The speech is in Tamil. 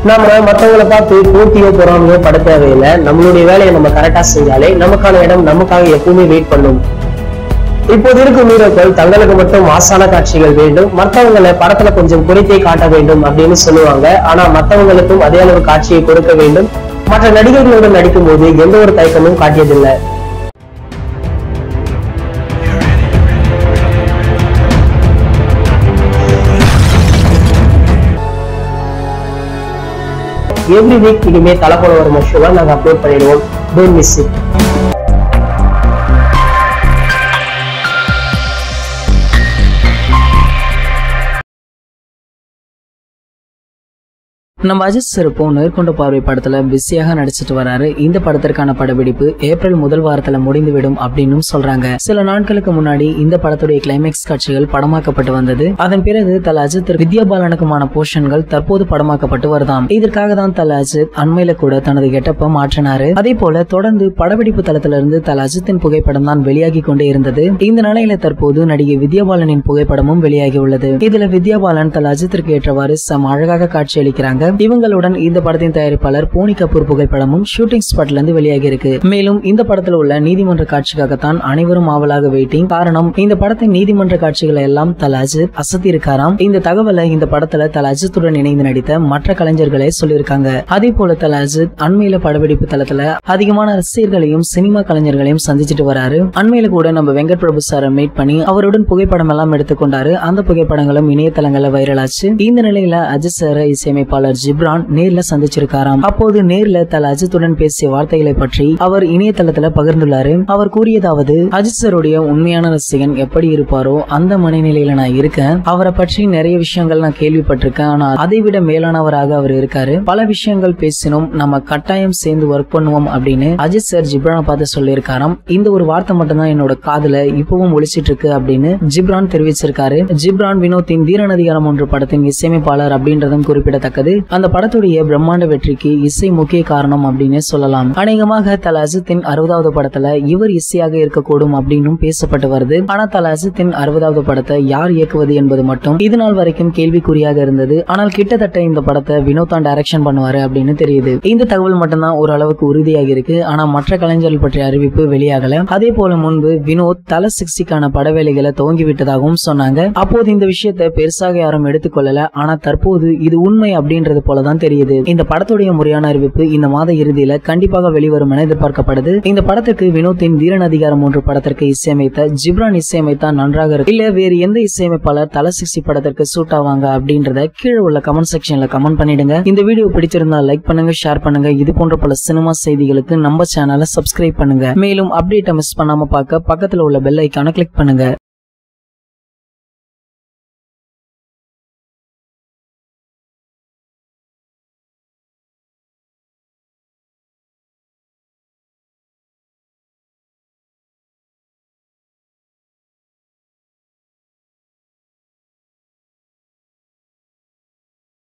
நாம மத்தவங்களை பார்த்து போட்டியோ பொறாமையோ பட தேவையில்லை. நம்மளுடைய வேலையை நம்ம கரெக்டா செஞ்சாலே நமக்கான இடம் நமக்காக எப்பவுமே வெயிட் பண்ணும். இப்போது இருக்கும் ஹீரோக்கள் தங்களுக்கு மட்டும் மாசான காட்சிகள் வேண்டும், மற்றவங்களை படத்துல கொஞ்சம் குறைத்தே காட்ட வேண்டும் அப்படின்னு சொல்லுவாங்க. ஆனா மற்றவங்களுக்கும் அதே அளவு காட்சியை கொடுக்க வேண்டும். மற்ற நடிகர்களுடன் நடிக்கும் போது எந்த ஒரு தயக்கமும் காட்டியதில்லை. எவ்ரி வீக் இனிமே தலை போல வரும் ஷோவை நாங்க அப்லோட் பண்ணிடுவோம். Don't miss it. நம்ம அஜித் சார் இப்போ நேர்கொண்ட பார்வை படத்துல பிஸியாக நடிச்சிட்டு வராரு. இந்த படத்திற்கான படப்பிடிப்பு ஏப்ரல் முதல் வாரத்துல முடிந்துவிடும் அப்படின்னு சொல்றாங்க. சில நாட்களுக்கு முன்னாடி இந்த படத்துடைய கிளைமேக்ஸ் காட்சிகள் படமாக்கப்பட்டு வந்தது. அதன் பிறகு தல அஜித் வித்யா பாலனுக்குமான போர்ஷன்கள் தற்போது படமாக்கப்பட்டு வருதாம். இதற்காக தான் தல அஜித் அண்மையில கூட தனது கெட்டப்ப மாற்றினாரு. அதே போல தொடர்ந்து படப்பிடிப்பு தளத்திலிருந்து தல அஜித்தின் புகைப்படம் தான் வெளியாகி கொண்டே இருந்தது. இந்த நிலையில தற்போது நடிகை வித்யா பாலனின் புகைப்படமும் வெளியாகி உள்ளது. இதுல வித்யா பாலன் தல அஜித்திற்கு ஏற்றவாறு சம அழகாக காட்சி அளிக்கிறாங்க. இவங்களுடன் இந்த படத்தின் தயாரிப்பாளர் போனி கபூர் புகைப்படமும் ஷூட்டிங் ஸ்பாட்ல இருந்து வெளியாகி இருக்கு. மேலும் இந்த படத்துல உள்ள நீதிமன்ற காட்சிக்காகத்தான் அனைவரும் ஆவலாக வெயிட்டிங். காரணம், இந்த படத்தின் நீதிமன்ற காட்சிகளை எல்லாம் தல அஜித் அசத்தி இருக்காராம். இந்த தகவலை இந்த படத்துல தல அஜித்துடன் இணைந்து நடித்த மற்ற கலைஞர்களே சொல்லியிருக்காங்க. அதே போல தல அஜித் அண்மையில படப்பிடிப்பு தளத்துல அதிகமான ரசிகர்களையும் சினிமா கலைஞர்களையும் சந்திச்சுட்டு வராரு. அண்மையில கூட நம்ம வெங்கட் பிரபு சாரை மீட் பண்ணி அவருடன் புகைப்படம் எல்லாம் எடுத்துக்கொண்டாரு. அந்த புகைப்படங்களும் இணையதளங்கள்ல வைரலாச்சு. இந்த நிலையில அஜித் சார இசையமைப்பாளர் ஜிப்ரான் நேர்ல சந்திச்சிருக்காராம். அப்போது நேர்ல தல அஜித்துடன் பேசிய வார்த்தைகளை பற்றி அவர் இணையதளத்துல பகிர்ந்துள்ளாரு. அவர் கூறியதாவது, அஜித் சாருடைய உண்மையான ரசிகன் எப்படி இருப்பாரோ அந்த மனநிலையில நான் இருக்கேன். அவரை பற்றி நிறைய விஷயங்கள் நான் கேள்விப்பட்டிருக்கேன். ஆனா அதை விட மேலானவராக அவர் இருக்காரு. பல விஷயங்கள் பேசினோம், நம்ம கட்டாயம் சேர்ந்து ஒர்க் பண்ணுவோம் அப்படின்னு அஜித் சார் ஜிப்ரானை பார்த்து சொல்லியிருக்காராம். இந்த ஒரு வார்த்தை மட்டும்தான் என்னோட காதுல இப்பவும் ஒழிச்சிட்டு இருக்கு அப்படின்னு ஜிப்ரான் தெரிவிச்சிருக்காரு. ஜிப்ரான் வினோத்தின் தீரநதிகாரம் 1 படத்தின் இசையமைப்பாளர் அப்படின்றதும் குறிப்பிடத்தக்கது. அந்த படத்துடைய பிரம்மாண்ட வெற்றிக்கு இசை முக்கிய காரணம் அப்படின்னு சொல்லலாம். அநேகமாக தல அஜித்தின் 60வது படத்துல இவர் இசையாக இருக்கக்கூடும் அப்படின்னு பேசப்பட்டு வருது. ஆனா தல அஜித்தின் 60வது படத்தை யார் இயக்குவது என்பது மட்டும் இது நாள் வரைக்கும் கேள்விக்குறியாக இருந்தது. ஆனால் கிட்டத்தட்ட இந்த படத்தை வினோத் தான் டைரக்ஷன் பண்ணுவாரு அப்படின்னு தெரியுது. இந்த தகவல் மட்டும்தான் ஓரளவுக்கு உறுதியாக இருக்கு. ஆனா மற்ற கலைஞர்கள் பற்றிய அறிவிப்பு வெளியாகல. அதே போல முன்பு வினோத் தல 60க்கான பட வேலைகளை துவங்கி விட்டதாகவும் சொன்னாங்க. அப்போது இந்த விஷயத்தை பெருசாக யாரும் எடுத்துக்கொள்ளல. ஆனா தற்போது இது உண்மை அப்படின்றது போலதான் தெரியுது. இந்த படத்துடைய முறையான அறிவிப்பு இந்த மாத இறுதியில கண்டிப்பாக வெளிவரும் என எதிர்பார்க்கப்படுது. இந்த படத்துக்கு வினோத்தின் தீரநதிகாரம் 1 படத்திற்கு இசையமைத்த ஜிப்ரான் இசையமைத்தா நன்றாக இருக்கு, இல்ல வேறு எந்த இசையமைப்பாளர் தல 60 படத்திற்கு சூட் ஆவாங்க அப்படின்றத கீழே உள்ள கமெண்ட் செக்ஷன்ல கமெண்ட் பண்ணிடுங்க. இந்த வீடியோ பிடிச்சிருந்தா லைக் பண்ணுங்க, ஷேர் பண்ணுங்க. இது போன்ற பல சினிமா செய்திகளுக்கு நம்ம சேனலை சப்ஸ்கிரைப் பண்ணுங்க. மேலும் அப்டேட்டை மிஸ் பண்ணாம பார்க்க பக்கத்துல உள்ள பெல் ஐகானை கிளிக் பண்ணுங்க.